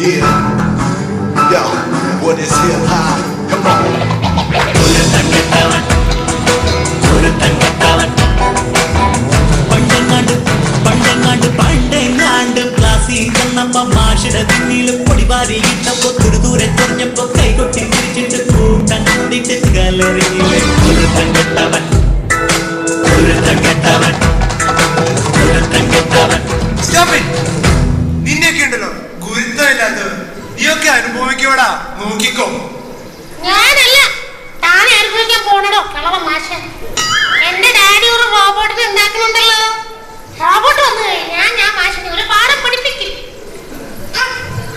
Yeah, yo, what is hip hop? Come on. പണ്ടെങ്ങാണ്ട് ക്ലാസ്സിൽ ചെന്നപ്പോ മാഷിടെ പിന്നിലും പൊടിപാരി ഇട്ടപ്പോ തുരുദൂരെ ചൊറിഞ്ഞപ്പോ കൈകൊട്ടി തിരിച്ചിട്ട് കൂട്ടം കൂടിയിട്ട് ഗാലറിയിലെ ഒരുത്തൻ കെട്ടവൻ. നിന്നെയൊക്കെ ഉണ്ടല്ലോ ഗുരുത്വമില്ലാത്തവൻ, നീയൊക്കെ അനുഭവിക്കോടാ, നോക്കിക്കോ. ഞാനല്ല, താൻ അനുഭവിക്കാൻ പോണടോ കളവ മാഷ്. എന്റെ ഡാഡി ഒരു റോബോട്ടിനെ ഉണ്ടാക്കുന്നുണ്ടല്ലോ. റോബോട്ട് വന്നു കഴിഞ്ഞാൽ ഞാൻ മാഷിനെ ഒരു പാഠം പഠിപ്പിക്കും.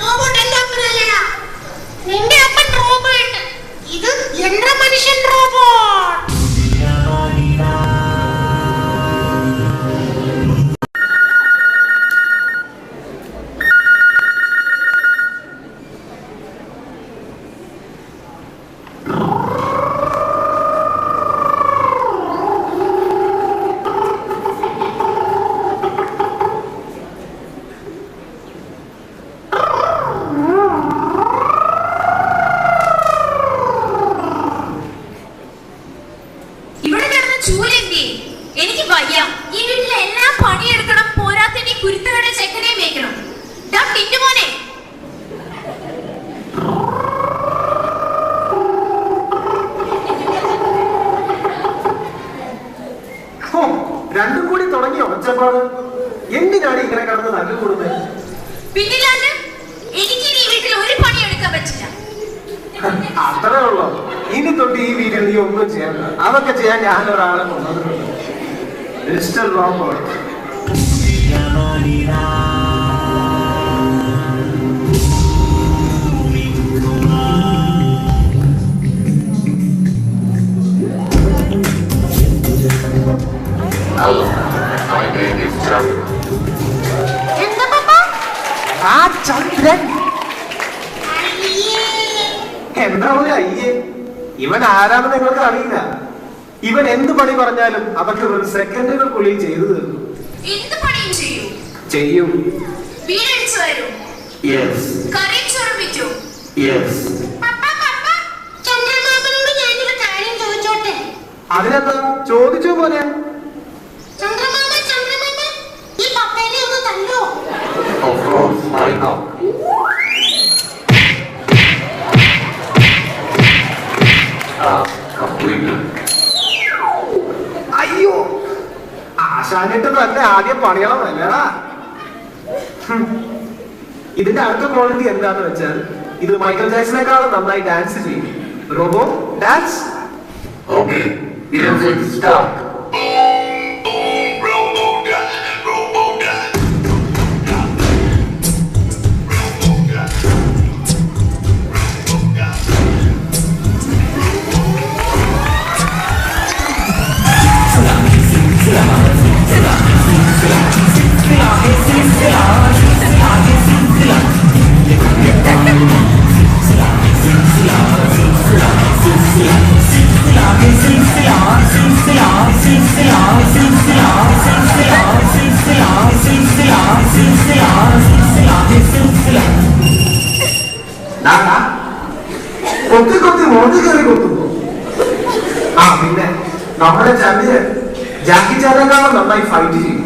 റോബോട്ട് എന്റെ അപ്പനല്ലടാ, നിന്റെ അപ്പൻ റോബോട്ട്. ഇത് യന്ത്ര മനുഷ്യൻ റോബോട്ട്. എനിക്ക് വയ്യ. ഈ വീട്ടിലെ എല്ലാം പണിയെടുക്കണം, പോരാത്തനി കുരുത്തകളുടെ ചെക്കനെ മേയ്ക്കണം. മോനെ രണ്ടും കൂടി തുടങ്ങിയ ഒച്ചപ്പാട്. എന്തിനാണ് ഇങ്ങനെ കിടന്ന് തല്ലുകൂടുന്നത്? പിന്നില്ലാണ്ട് എനിക്ക് ഈ വീട്ടിൽ ഒരു പണി എടുക്കാൻ പറ്റില്ല. അത്രേ ഉള്ളൂ. ഇനി തൊട്ട് ഈ വീട്ടിൽ നീ ഒന്നും ചെയ്യണ്ട. അതൊക്കെ ചെയ്യാൻ ഞാനൊരാളെ കൊണ്ടുവന്നിട്ടുണ്ട്. Mister robot. ആ ചന്ദ്രൻ എന്താ അയ്യേ? ഇവൻ ആരാണെന്ന് നിങ്ങൾക്ക് അറിയില്ല. ഇവൻ എന്ത് പണി പറഞ്ഞാലും അവർക്ക് ഒരു സെക്കൻഡുകൾക്കുള്ളിൽ ചെയ്തു തീർന്നു. എന്ത് പണിയും ചെയ്യും. വീടടിച്ചു വരും. കറിയും ചോറും വിറ്റു. ചന്ദ്രമാമനോട് ഞാനൊരു കാര്യം ചോദിച്ചോട്ടെ? അതിനെന്താ, ചോദിച്ചോ പോലെ. ചന്ദ്രമാമ ഈ പപ്പേനെ ഒന്ന് തല്ലോ. അയ്യോ, ആശാനിട്ട് തന്നെ ആദ്യം പണിയണമല്ലടാ. ഇതിന്റെ അടുത്ത ക്വാളിറ്റി എന്താന്ന് വെച്ചാൽ ഇത് മൈക്കൽ ജാക്സനേക്കാളും നന്നായി ഡാൻസ് ചെയ്യും. Robo dance. കൊത്തി മോട്ടി കയറി കൊത്തുന്നു. പിന്നെ നമ്മുടെ ചന്ദ്രൻ ജാക്കി ചാനേക്കാളും നന്നായി ഫൈറ്റ് ചെയ്യും.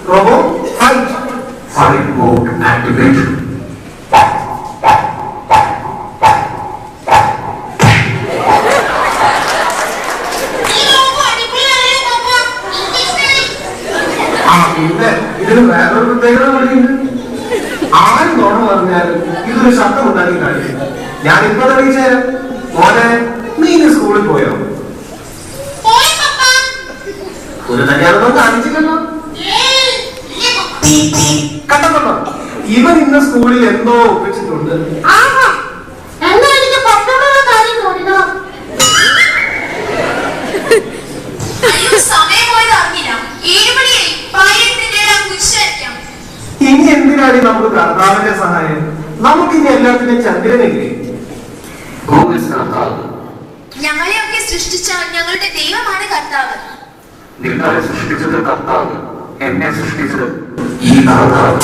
Robo fight mode activate. പിന്നെ ഇതിന് വേറൊരു പ്രത്യേകത കൂടിയുണ്ട്. ആരും നോണ പറഞ്ഞാലും ഇതൊരു ശബ്ദം ഉണ്ടാക്കി കാണിക്കും. ഞാൻ ഇപ്പൊ തെളിയിച്ചു തരാം. മോനെ, നീ ഇന്ന് സ്കൂളിൽ പോയോ? ഒരു കല്യാണം കാണിച്ചില്ലല്ലോ. കണ്ടോ, ഇവൻ ഇന്ന് സ്കൂളിൽ എന്തോ ഒപ്പിച്ചിട്ടുണ്ട്. ഇനി എന്തിനാണ് നമുക്ക് കർത്താവിന്റെ സഹായം? നമുക്കിനി എല്ലാത്തിനും ചന്ദ്രനില്ലേ? ഞങ്ങളെയൊക്കെ സൃഷ്ടിച്ച ഞങ്ങളുടെ ദൈവമാണ് കർത്താവ്. നിങ്ങളെ സൃഷ്ടിച്ചത് കർത്താവ്, എന്നെ സൃഷ്ടിച്ചത് ഈ കർത്താവ്.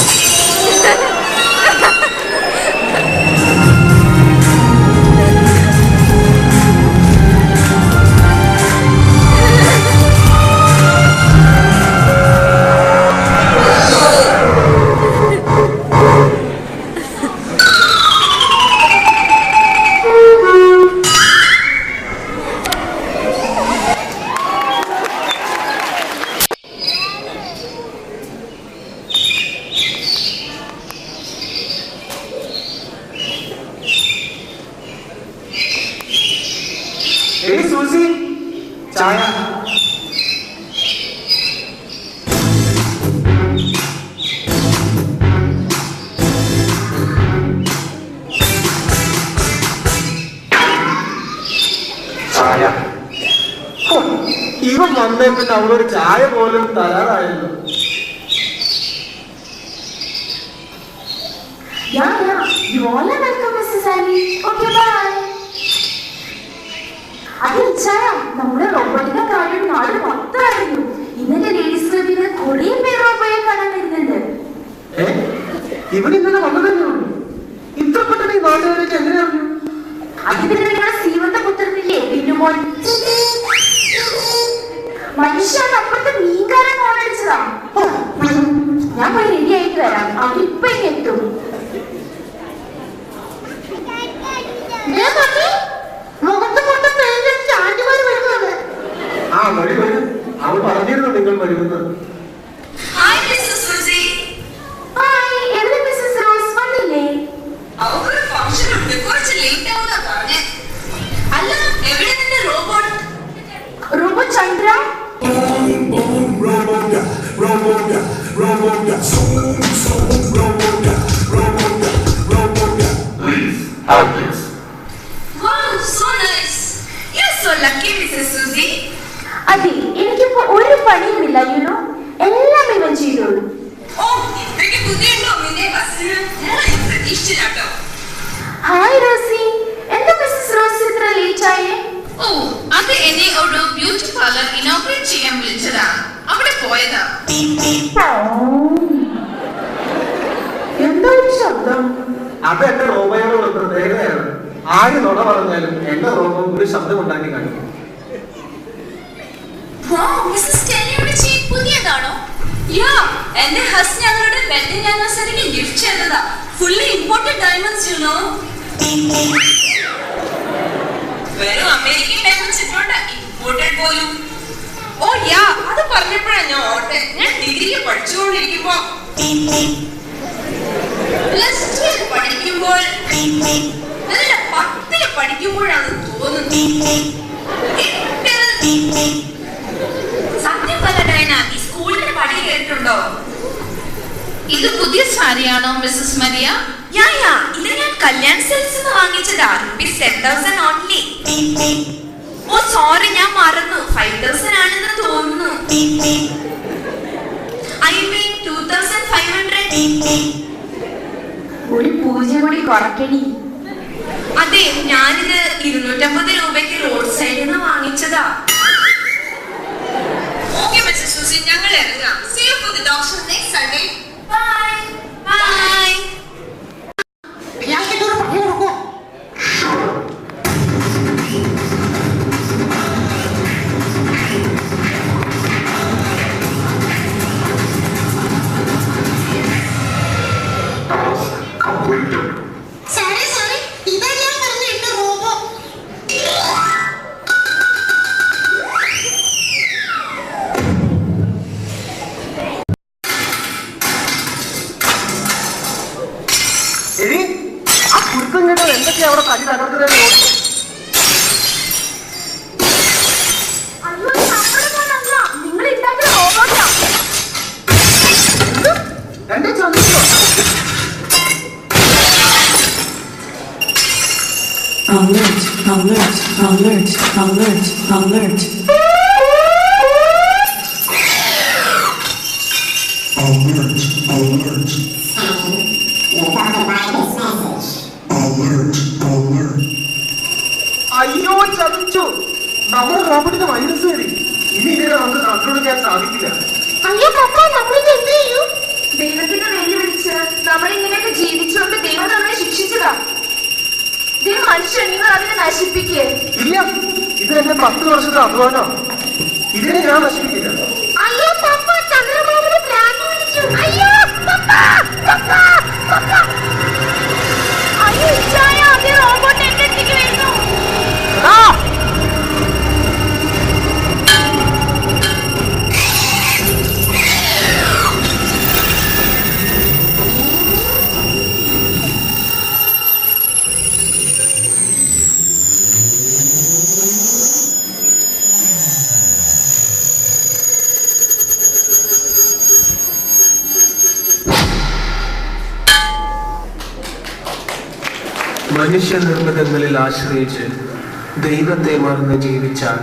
ചായ. ചായ. ഇവൻ വന്നേ പിന്നെ അവളൊരു ചായ പോലും തരാറായല്ലോ. You all are welcome, Mrs. Ali. Okay, bye. അത് ഇച്ചായ നമ്മുടെ റോബോട്ടിന്റെ കാര്യം നാട് മൊത്തമായിരുന്നു. ഇന്നലെ ലേഡീസ് ക്ലബിന് കുറേ പേര് റോബോയെ കാണാൻ വരുന്നുണ്ട്. ഇവിടെ ഇന്നലെ വന്നതല്ലേ ഉള്ളൂ. ഇത്ര പെട്ടെന്ന് ഈ നാട്ടുകാരൊക്കെ എങ്ങനെ അറിഞ്ഞു? അത് പിന്നെ നിങ്ങളുടെ സീവന്റെ പുത്രനില്ലേ പിന്നുമോൻ മനുഷ്യൻ അപ്പുറത്തെ മീൻകാരൻ ഫോണടിച്ചതാ. ഞാൻ പോയി റെഡി ആയിട്ട് വരാം. അവരിപ്പൊ എത്തും. ആ വഴി വരും. അവൾ പറഞ്ഞിരുന്നു നിങ്ങൾ വരുമെന്ന്. Hi Mrs Rosie. ഹായ്, എവിടെ മിസ്സസ് റോസ് വന്നില്ലേ? അവർക്ക് ഫംഗ്ഷൻ ഉണ്ട്, കുറച്ച് ലേറ്റ് ആവുന്ന പറഞ്ഞേ. അല്ല, എവിടെ നിന്റെ robot? Robot Chandra. Wow, so nice. You're so lucky, Mrs. Susie. അതെ, എനിക്കിപ്പോ ഒരു പണിയുമില്ല. യുനോ, എല്ലാം ഇവൻ ചെയ്തോളൂ. ഓ, ഇത്രയ്ക്ക് ബുദ്ധിയുണ്ടോ നിന്റെ ഹസ്ബൻഡിന്? ഞാൻ പ്രതീക്ഷിച്ചില്ലാട്ടോ. Hi Rosie. എന്താ മിസ്സസ് റോസ് ഇത്ര ലേറ്റ് ആയേ? ഓ, അത് എന്നെ ഒരു ബ്യൂട്ടി പാർലർ ഇനോഗ്രേറ്റ് ചെയ്യാൻ വിളിച്ചതാ. അവിടെ പോയതാ. എന്താ ഈ ശബ്ദം? അത് എന്റെ റോബോയുടെ ഒരു പ്രത്യേകതയാണ്. ആര് നുണ പറഞ്ഞാലും എന്റെ റോബോ ഒരു ശബ്ദം ഉണ്ടാക്കി കാണിക്കും. Wow, Mrs. Kellyയുടെ ചെയിൻ പുതിയതാണോ? യാ, എന്റെ ഹസ് ഞങ്ങളുടെ വെഡിങ് ആനിവേഴ്സറിക്ക് ഗിഫ്റ്റ് ചെയ്തതാ. Fully imported diamonds, you know. വെറും അമേരിക്കൻ ഡയമണ്ട്സ് ഇട്ടോണ്ട ഇമ്പോർട്ടഡ് പോലും. ഓ യാ, അത് പറഞ്ഞപ്പോഴാ ഞാൻ ഓർത്തെ. ഞാൻ ഡിഗ്രിക്ക് പഠിച്ചുകൊണ്ടിരിക്കുമ്പോ +2 പഠിക്കുമ്പോൾ അല്ല 10 പഠിക്കുമ്പോഴാണ് തോന്നുന്നത്. സത്യം പറ ഡയന, ഈ സ്കൂളിന്റെ പടി കേട്ടിട്ടുണ്ടോ? ഇത് പുതിയ സാരിയാണോ മിസ്സസ് മരിയ? യാ യാ, ഇത് ഞാൻ കല്യാൺ സെൽസ് വാങ്ങിച്ചതാ. ₹10,000 ഓൺലി. ഓ സോറി, ഞാൻ മറന്നു. 5,000 ആണെന്ന് തോന്നുന്നു. I mean 2,500. ഒരു പൂജ കൂടി കുറയ്ക്കണി. അതെ, ഞാനിത് 250 രൂപയ്ക്ക് റോഡ് സൈഡിൽ നിന്ന് വാങ്ങിച്ചതാ. ഓക്കെ മിസ്സസ് സൂസി, ഞങ്ങൾ ഇറങ്ങാം. See you for the dogs next Sunday. Bye. Bye. Sorry, ഇതാ ഞാൻ പറഞ്ഞ എന്റെ റോബോ. എടി, ആ കുരുത്തം കേട്ടാൽ എന്തൊക്കെയാ അവിടെ തടി തകർക്കുന്നത്? അയ്യോ, നമ്മളൊന്നല്ല, നിങ്ങൾ ഉണ്ടാക്കിയ റോബോട്ടാ. എന്റെ ചന്ദ്രോ? Alert, alert, alert, alert, alert. Alert, alert. Alert, alert. അയ്യോ ചതിച്ചു. നമ്മുടെ റോബോട്ടിന്റെ വൈറസ് കയറി. ഇനി ഇങ്ങനെ നമുക്ക് കൺട്രോൾ ചെയ്യാൻ സാധിക്കില്ല. അയ്യോ പപ്പ, നമ്മളിത് എന്ത് ചെയ്യും? ദൈവത്തിന് വെല്ലുവിളിച്ച് നമ്മളിങ്ങനെയൊക്കെ ജീവിച്ചുകൊണ്ട് ദൈവം നമ്മളെ ശിക്ഷിച്ചതാ. മനുഷ്യൻ, നിങ്ങൾ അതിനെ നശിപ്പിക്കേ. ഇല്ല, ഇത് എന്റെ 10 വർഷത്തെ അധ്വാനം. ഇതിനെ ഞാൻ നശിപ്പിക്കില്ല. അയ്യോ പപ്പ, ചന്ദ്രബാബുനെ പ്രാന്ത് പിടിച്ചു. അയ്യോ പപ്പ, പപ്പ, പപ്പ. അയ്യോ ഇച്ചായ, അതേ റോബോട്ട് എന്റെ അടുത്തേക്ക് വരുന്നു. മനുഷ്യനിർമ്മിതങ്ങളിൽ ആശ്രയിച്ച് ദൈവത്തെ മറന്ന് ജീവിച്ചാൽ